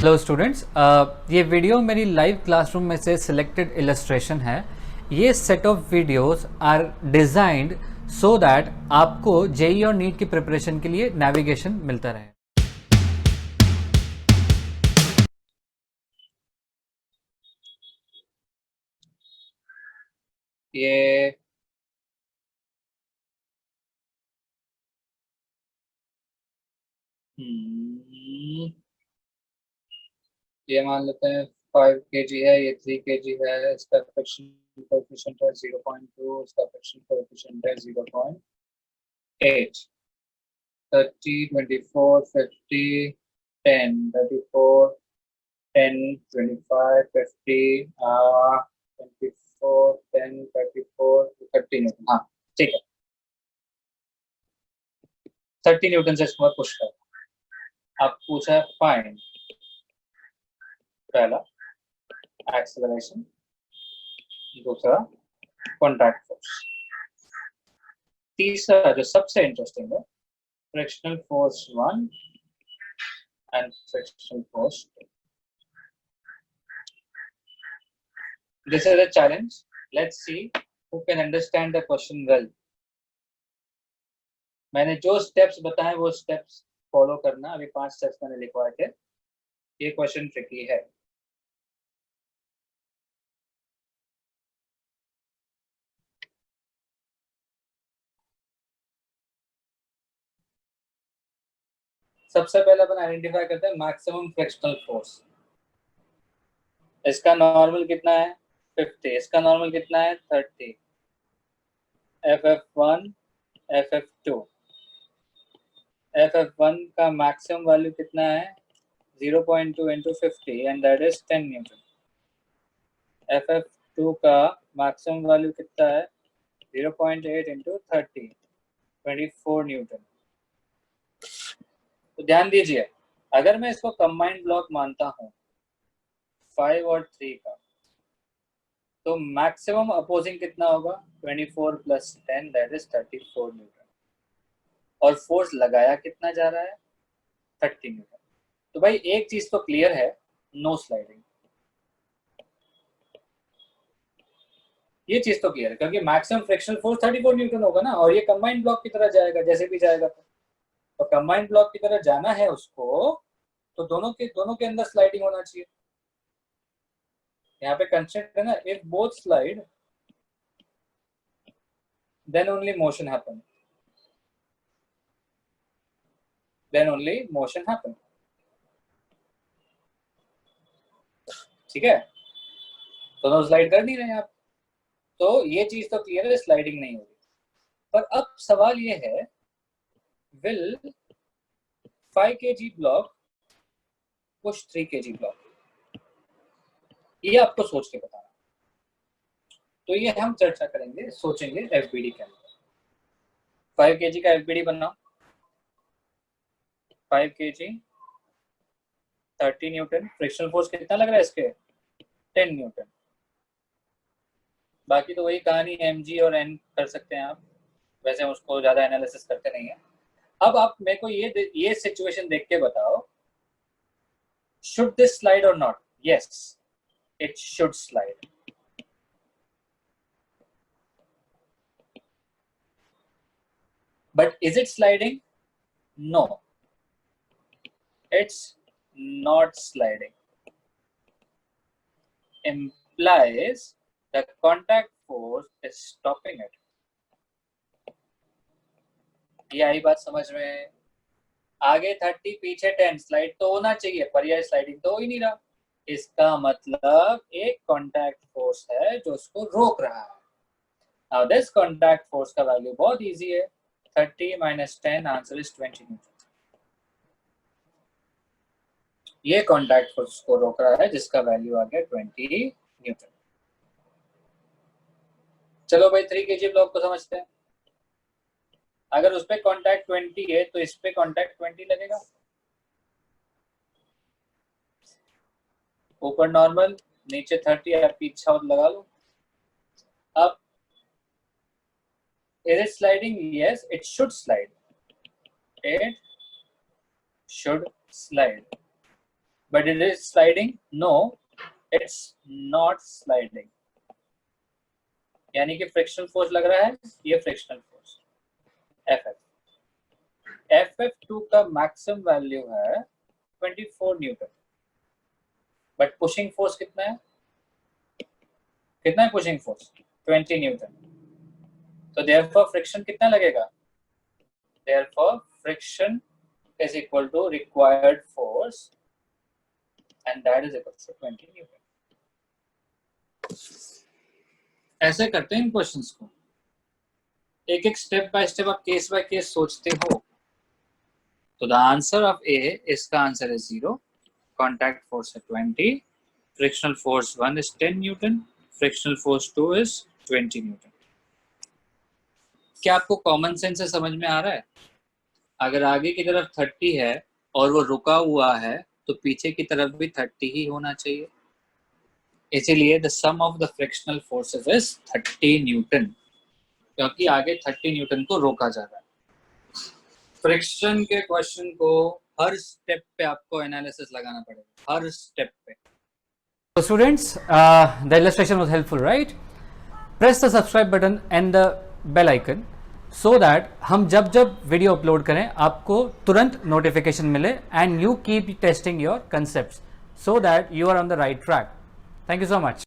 Hello students, ये video मेरी live classroom में से सिलेक्टेड इलस्ट्रेशन है। ये set of videos are designed so that आपको जेईई और नीट की प्रिपरेशन के लिए नेविगेशन मिलता रहे। ये ये मान लेते हैं 5 kg है, ये 3 kg है। इसका फ्रिक्शन कोएफिशिएंट है 0.2, इसका फ्रिक्शन कोएफिशिएंट है 0.8। 30, 24, 50, 10, 34, 10, 25, 50, 24, 10, 34, 30 न्यूटन। हाँ ठीक है, 30 न्यूटन से इसको पुश कर। अब पूछा है फाइंड पहला एक्सेलरेशन, दूसरा कॉन्टैक्ट फोर्स, तीसरा जो सबसे इंटरेस्टिंग है frictional force 1 and frictional force 2। This is a challenge. Let's see who can understand the question well. मैंने जो स्टेप्स बताए वो स्टेप्स फॉलो करना। अभी 5 स्टेप्स मैंने लिखवाए थे। ये क्वेश्चन ट्रिकी है। सबसे पहले अपन आइडेंटिफाई करते हैं मैक्सिमम फ्रिक्शनल फोर्स। इसका नॉर्मल कितना है 50, इसका नॉर्मल कितना है 30। FF1 FF2, FF1 का मैक्सिमम वैल्यू कितना है 0.2 into 50 and that is 10 Newton. FF2 का मैक्सिमम वैल्यू कितना है 0.8 into 30, 24 न्यूटन। तो ध्यान दीजिए, अगर मैं इसको कंबाइंड ब्लॉक मानता हूं 5 और 3 का, तो मैक्सिमम अपोजिंग कितना होगा 24 + 10 दैट इज 34 न्यूटन। और फोर्स लगाया कितना जा रहा है 30 न्यूटन। तो भाई एक चीज तो क्लियर है, नो स्लाइडिंग। ये चीज तो क्लियर है क्योंकि मैक्सिमम फ्रिक्शनल फोर्स 34 न्यूटन होगा ना, और ये कंबाइंड ब्लॉक की तरह जाएगा जैसे भी जाएगा। तो कंबाइंड ब्लॉक की तरह जाना है उसको, तो दोनों के अंदर स्लाइडिंग होना चाहिए। यहाँ पे कंस्ट्रेंट है ना, if both slide then only motion happen, then only motion happen। ठीक है, दोनों स्लाइड कर नहीं रहे हैं आप, तो ये चीज तो क्लियर है, स्लाइडिंग नहीं होगी। पर अब सवाल ये है, will 5 kg block push 3 kg block? ये आपको सोच के बताना। तो ये हम चर्चा करेंगे, सोचेंगे एफबीडी के अंदर। 5 kg का एफबीडी बनाओ। 5 kg 30 न्यूटन, फ्रिक्शनल फोर्स कितना लग रहा है इसके 10 न्यूटन। बाकी तो वही कहानी mg और n कर सकते हैं आप, वैसे उसको ज्यादा एनालिसिस करते नहीं है। अब आप मेरे को ये सिचुएशन देख के बताओ, शुड दिस स्लाइड और not? Yes, it should slide. But is it sliding? No, it's not sliding. Implies the contact force is stopping it. ये आई बात समझ में? आगे 30 पीछे 10, स्लाइड तो होना चाहिए, पर यह स्लाइडिंग तो हो ही नहीं रहा। इसका मतलब एक कॉन्टैक्ट फोर्स है जो उसको रोक रहा है। Now this contact force का वैल्यू बहुत इजी है, 30 - 10 आंसर इज 20 न्यूटन। ये कॉन्टैक्ट फोर्स को रोक रहा है जिसका वैल्यू आ गया 20 न्यूटन। चलो भाई 3 kg ब्लॉक को समझते हैं। अगर उस पे कॉन्टैक्ट 20 है तो इस पे कॉन्टैक्ट 20 लगेगा। ऊपर नॉर्मल, नीचे 30, आपकी इच्छा हो लगा लो। अब is it sliding? Yes, it should slide. It should slide. But it is sliding? No, it's not sliding. यानी कि फ्रिक्शनल फोर्स लग रहा है, ये फ्रिक्शनल फोर्स FF. FF2 का मैक्सिमम वैल्यू है 24 न्यूटन, बट पुशिंग फोर्स कितना है? कितना है पुशिंग फोर्स? 20 न्यूटन. तो देयरफॉर फ्रिक्शन कितना लगेगा? Therefore friction is equal to required force and that is equal to 20 Newton. ऐसे करते हैं इन क्वेश्चंस को, एक एक स्टेप बाय स्टेप आप केस बाय केस सोचते हो. तो द आंसर ऑफ ए, इसका आंसर है 0, कॉन्टैक्ट फोर्स है 20, frictional force 1 is 10 Newton, frictional force 2 is 20 Newton. क्या आपको कॉमन सेंस से समझ में आ रहा है? अगर आगे की तरफ 30 है और वो रुका हुआ है तो पीछे की तरफ भी 30 ही होना चाहिए. इसीलिए the sum of the frictional forces is 30 newton, क्योंकि आगे 30 न्यूटन को रोका जा रहा है. फ्रिक्शन के क्वेश्चन को हर स्टेप पे आपको एनालिसिस लगाना पड़ेगा, हर स्टेप पे. So students, the illustration was helpful, right? Press the subscribe button and the bell icon so that हम जब जब वीडियो अपलोड करें आपको तुरंत नोटिफिकेशन मिले and you keep testing your concepts so that you are on the right track. Thank you so much.